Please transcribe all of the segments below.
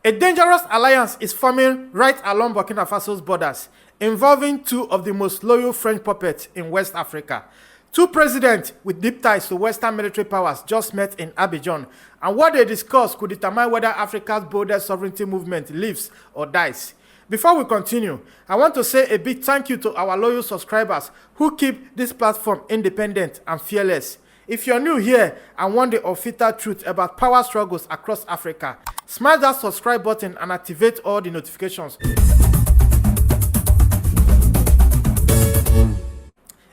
A dangerous alliance is forming right along Burkina Faso's borders, involving two of the most loyal French puppets in West Africa. Two presidents with deep ties to Western military powers just met in Abidjan, and what they discussed could determine whether Africa's boldest sovereignty movement lives or dies. Before we continue, I want to say a big thank you to our loyal subscribers who keep this platform independent and fearless. If you're new here and want the unfiltered truth about power struggles across Africa, smash that subscribe button and activate all the notifications.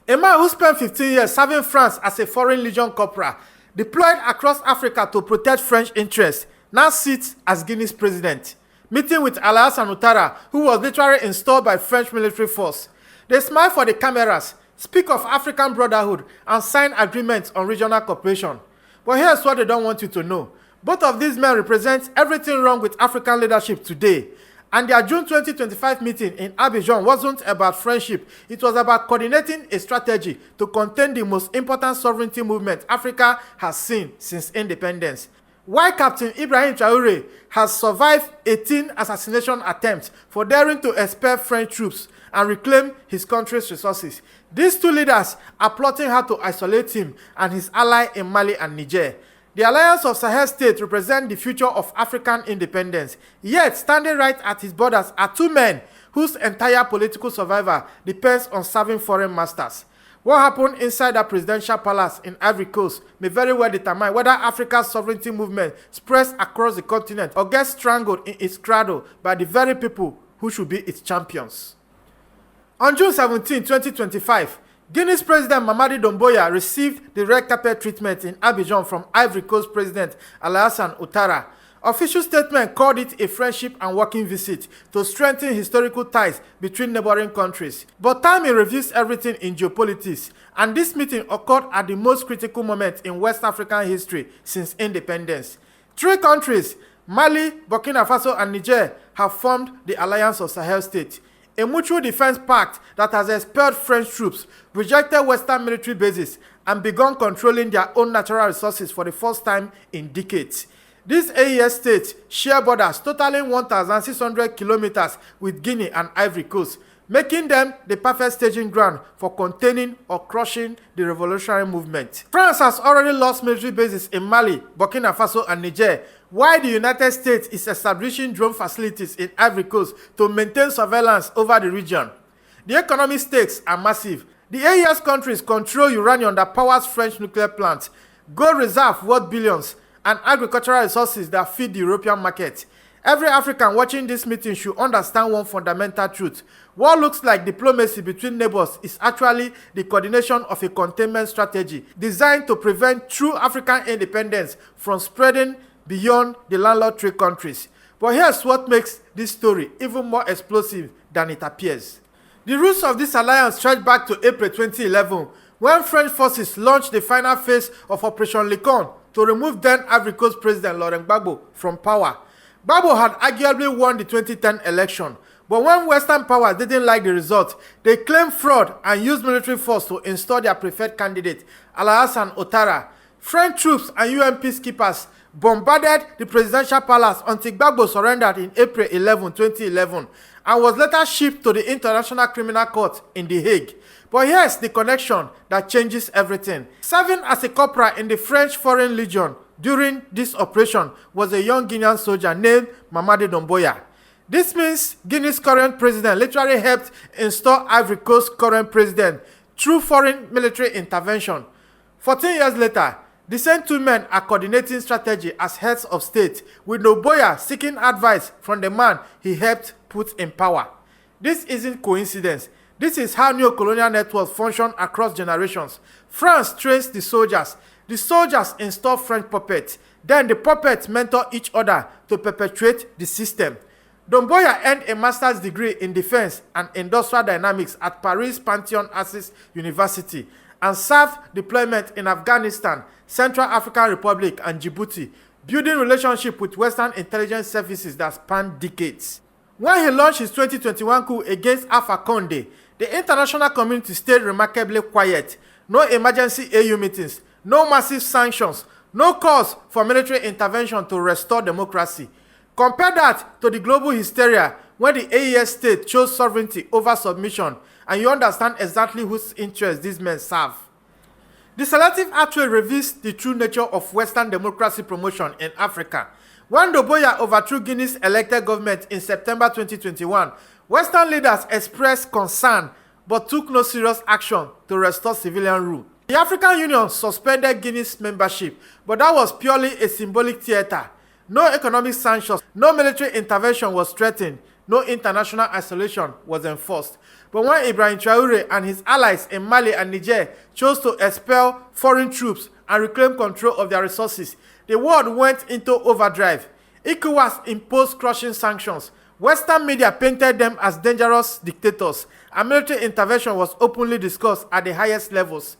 A man who spent 15 years serving France as a Foreign Legion corporal, deployed across Africa to protect French interests, now sits as Guinea's president, meeting with Ouattara, who was literally installed by French military force. They smile for the cameras, speak of African brotherhood, and sign agreements on regional cooperation. But here's what they don't want you to know. Both of these men represent everything wrong with African leadership today. And their June 2025 meeting in Abidjan wasn't about friendship. It was about coordinating a strategy to contain the most important sovereignty movement Africa has seen since independence. Why Captain Ibrahim Traoré has survived 18 assassination attempts for daring to expel French troops and reclaim his country's resources. These two leaders are plotting how to isolate him and his ally in Mali and Niger. The alliance of Sahel states represent the future of African independence. Yet, standing right at his borders are two men whose entire political survival depends on serving foreign masters. What happened inside the presidential palace in Ivory Coast may very well determine whether Africa's sovereignty movement spreads across the continent or gets strangled in its cradle by the very people who should be its champions. On June 17, 2025, Guinea's President Doumbouya received the red carpet treatment in Abidjan from Ivory Coast President Ouattara. Official statement called it a friendship and working visit to strengthen historical ties between neighboring countries. But timing reveals everything in geopolitics, and this meeting occurred at the most critical moment in West African history since independence. Three countries, Mali, Burkina Faso, and Niger, have formed the Alliance of Sahel States, a mutual defense pact that has expelled French troops, rejected Western military bases, and begun controlling their own natural resources for the first time in decades. These AES states share borders totaling 1,600 kilometers with Guinea and Ivory Coast, making them the perfect staging ground for containing or crushing the revolutionary movement. France has already lost military bases in Mali, Burkina Faso, and Niger, while the United States is establishing drone facilities in Ivory Coast to maintain surveillance over the region. The economic stakes are massive. The AES countries control uranium that powers French nuclear plants, gold reserve worth billions, and agricultural resources that feed the European market. Every African watching this meeting should understand one fundamental truth. What looks like diplomacy between neighbors is actually the coordination of a containment strategy designed to prevent true African independence from spreading beyond the landlocked three countries. But here's what makes this story even more explosive than it appears. The roots of this alliance stretch back to April 2011, when French forces launched the final phase of Operation Licon to remove then Ivory Coast President Laurent Gbagbo from power. Gbagbo had arguably won the 2010 election, but when Western powers didn't like the result, they claimed fraud and used military force to install their preferred candidate, Ouattara. French troops and UN peacekeepers bombarded the presidential palace until Gbagbo surrendered in April 11, 2011, and was later shipped to the International Criminal Court in The Hague. But here's the connection that changes everything. Serving as a corporal in the French Foreign Legion during this operation was a young Guinean soldier named Doumbouya. This means Guinea's current president literally helped install Ivory Coast's current president through foreign military intervention. 14 years later, the same two men are coordinating strategy as heads of state, with Doumbouya seeking advice from the man he helped put in power. This isn't coincidence. This is how neo-colonial networks function across generations. France trains the soldiers install French puppets, then the puppets mentor each other to perpetuate the system. Doumbouya earned a master's degree in defense and industrial dynamics at Paris Panthéon-Assas University and served deployment in Afghanistan, Central African Republic, and Djibouti, building relationships with Western intelligence services that spanned decades. When he launched his 2021 coup against Alpha Condé, the international community stayed remarkably quiet. No emergency AU meetings, no massive sanctions, no calls for military intervention to restore democracy. Compare that to the global hysteria when the AES state chose sovereignty over submission, and you understand exactly whose interests these men serve. The selective archway reveals the true nature of Western democracy promotion in Africa. When Doumbouya overthrew Guinea's elected government in September 2021, Western leaders expressed concern but took no serious action to restore civilian rule. The African Union suspended Guinea's membership, but that was purely a symbolic theater. No economic sanctions, no military intervention was threatened, no international isolation was enforced. But when Ibrahim Traoré and his allies in Mali and Niger chose to expel foreign troops and reclaim control of their resources, the world went into overdrive. ECOWAS imposed crushing sanctions. Western media painted them as dangerous dictators, and military intervention was openly discussed at the highest levels.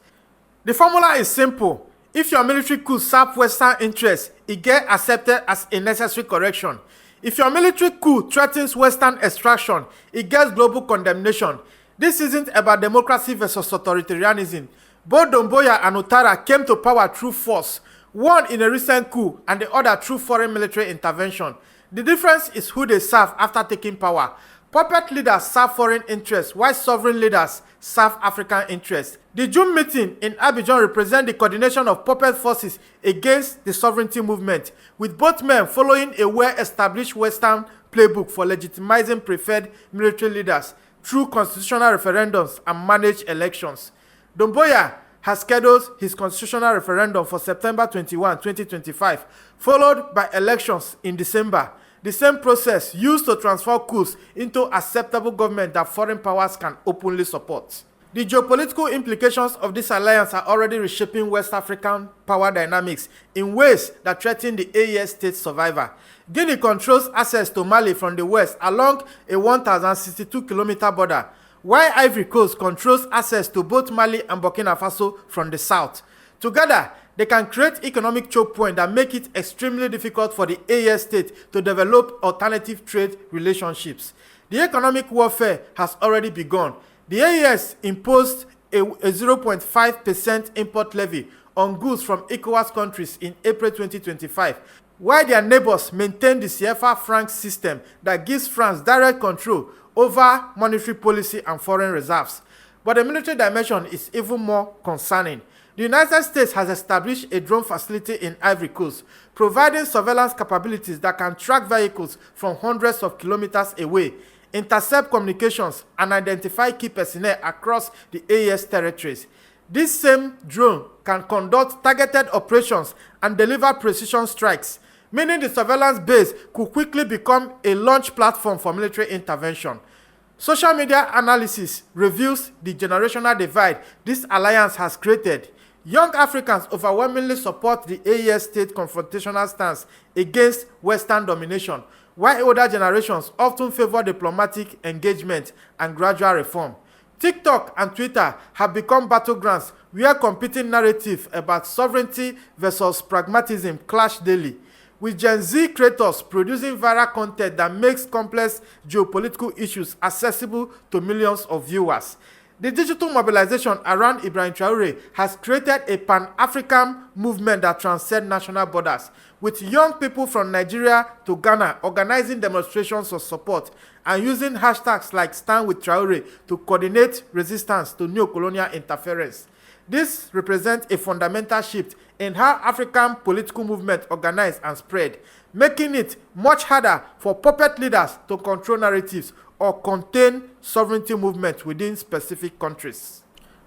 The formula is simple. If your military coup serves Western interests, it gets accepted as a necessary correction. If your military coup threatens Western extraction, it gets global condemnation. This isn't about democracy versus authoritarianism. Both Doumbouya and Ouattara came to power through force, one in a recent coup and the other through foreign military intervention. The difference is who they serve after taking power. Puppet leaders serve foreign interests, while sovereign leaders serve African interests. The June meeting in Abidjan represents the coordination of puppet forces against the sovereignty movement, with both men following a well-established Western playbook for legitimizing preferred military leaders through constitutional referendums and managed elections. Doumbouya has scheduled his constitutional referendum for September 21, 2025, followed by elections in December. The same process used to transfer coups into acceptable government that foreign powers can openly support. The geopolitical implications of this alliance are already reshaping West African power dynamics in ways that threaten the AES state survival. Guinea controls access to Mali from the west along a 1,062-kilometer border, while Ivory Coast controls access to both Mali and Burkina Faso from the south. Together, they can create economic choke points that make it extremely difficult for the AES state to develop alternative trade relationships. The economic warfare has already begun. The AES imposed a 0.5% import levy on goods from ECOWAS countries in April 2025, while their neighbors maintain the CFA franc system that gives France direct control over monetary policy and foreign reserves. But the military dimension is even more concerning. The United States has established a drone facility in Ivory Coast, providing surveillance capabilities that can track vehicles from hundreds of kilometers away, intercept communications, and identify key personnel across the AES territories. This same drone can conduct targeted operations and deliver precision strikes, meaning the surveillance base could quickly become a launch platform for military intervention. Social media analysis reveals the generational divide this alliance has created. Young Africans overwhelmingly support the AES state confrontational stance against Western domination, while older generations often favor diplomatic engagement and gradual reform. TikTok and Twitter have become battlegrounds where competing narratives about sovereignty versus pragmatism clash daily, with Gen Z creators producing viral content that makes complex geopolitical issues accessible to millions of viewers. The digital mobilization around Ibrahim Traoré has created a pan-African movement that transcends national borders, with young people from Nigeria to Ghana organizing demonstrations of support and using hashtags like Stand with Traoré to coordinate resistance to neo-colonial interference. This represents a fundamental shift in how African political movements organize and spread, making it much harder for puppet leaders to control narratives or contain sovereignty movements within specific countries.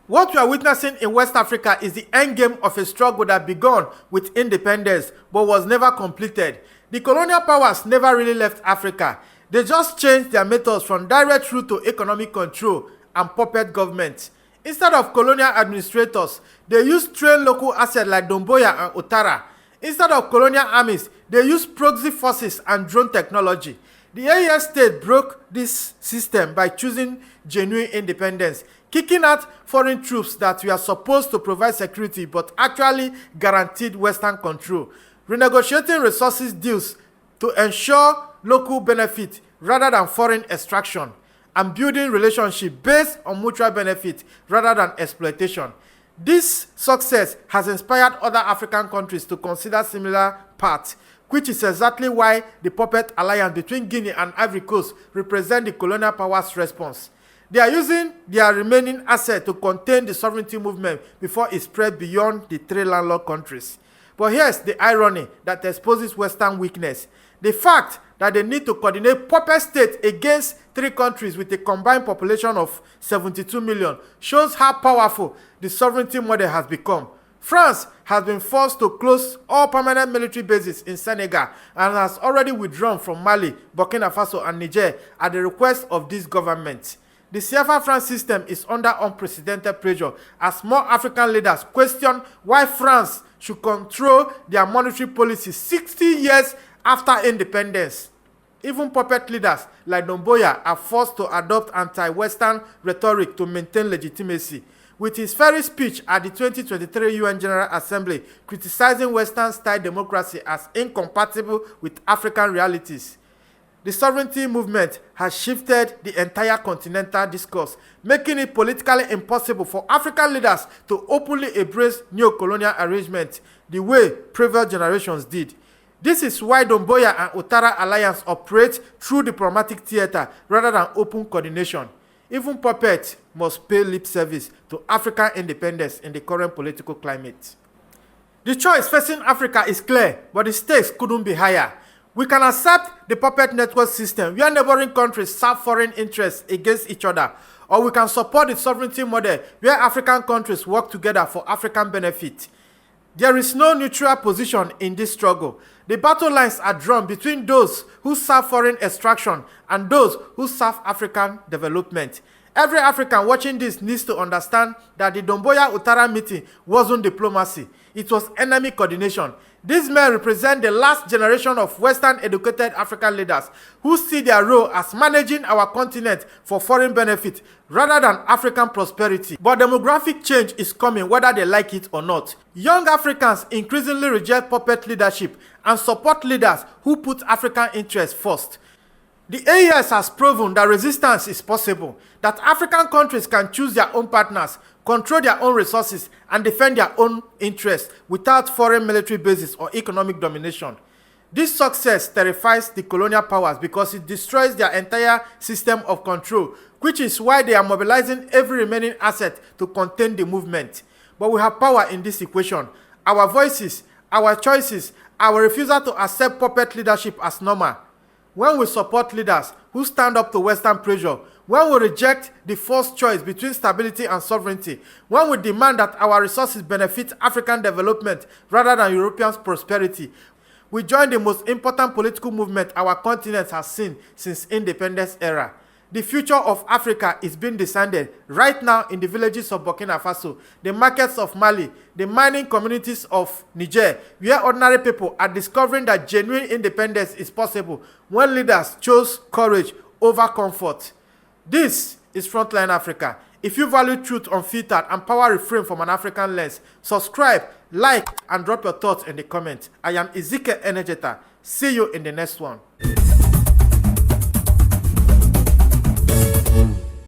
What we are witnessing in West Africa is the endgame of a struggle that began with independence but was never completed. The colonial powers never really left Africa. They just changed their methods from direct route to economic control and puppet government. Instead of colonial administrators, they used trained local assets like Doumbouya and Ouattara. Instead of colonial armies, they used proxy forces and drone technology. The AES state broke this system by choosing genuine independence, kicking out foreign troops that were supposed to provide security but actually guaranteed Western control, renegotiating resources deals to ensure local benefit rather than foreign extraction, and building relationships based on mutual benefit rather than exploitation. This success has inspired other African countries to consider similar paths, which is exactly why the puppet alliance between Guinea and Ivory Coast represent the colonial powers' response. They are using their remaining assets to contain the sovereignty movement before it spread beyond the three landlocked countries. But here's the irony that exposes Western weakness. The fact that they need to coordinate puppet state against three countries with a combined population of 72 million shows how powerful the sovereignty model has become. France has been forced to close all permanent military bases in Senegal and has already withdrawn from Mali, Burkina Faso, and Niger at the request of this government. The CFA-France system is under unprecedented pressure as more African leaders question why France should control their monetary policy 60 years after independence. Even puppet leaders like Doumbouya are forced to adopt anti-Western rhetoric to maintain legitimacy. With his very speech at the 2023 UN General Assembly criticizing Western-style democracy as incompatible with African realities, the sovereignty movement has shifted the entire continental discourse, making it politically impossible for African leaders to openly embrace neo-colonial arrangements the way previous generations did. This is why Doumbouya and Ouattara alliance operate through diplomatic theater rather than open coordination. Even puppets must pay lip service to African independence in the current political climate. The choice facing Africa is clear, but the stakes couldn't be higher. We can accept the puppet network system where neighboring countries serve foreign interests against each other, or we can support the sovereignty model where African countries work together for African benefit. There is no neutral position in this struggle. The battle lines are drawn between those who serve foreign extraction and those who serve African development. Every African watching this needs to understand that the Doumbouya-Ouattara meeting wasn't diplomacy. It was enemy coordination. These men represent the last generation of Western-educated African leaders who see their role as managing our continent for foreign benefit rather than African prosperity. But demographic change is coming whether they like it or not. Young Africans increasingly reject puppet leadership and support leaders who put African interests first. The AES has proven that resistance is possible, that African countries can choose their own partners, control their own resources, and defend their own interests without foreign military bases or economic domination. This success terrifies the colonial powers because it destroys their entire system of control, which is why they are mobilizing every remaining asset to contain the movement. But we have power in this equation. Our voices, our choices, our refusal to accept puppet leadership as normal. When we support leaders who stand up to Western pressure, when we reject the forced choice between stability and sovereignty, when we demand that our resources benefit African development rather than European prosperity, we join the most important political movement our continent has seen since independence era. The future of Africa is being decided right now in the villages of Burkina Faso, the markets of Mali, the mining communities of Niger, where ordinary people are discovering that genuine independence is possible when leaders chose courage over comfort. This is Frontline Africa. If you value truth unfiltered and power reframed from an African lens, subscribe, like, and drop your thoughts in the comments. I am Ezekiel Enejeta. See you in the next one.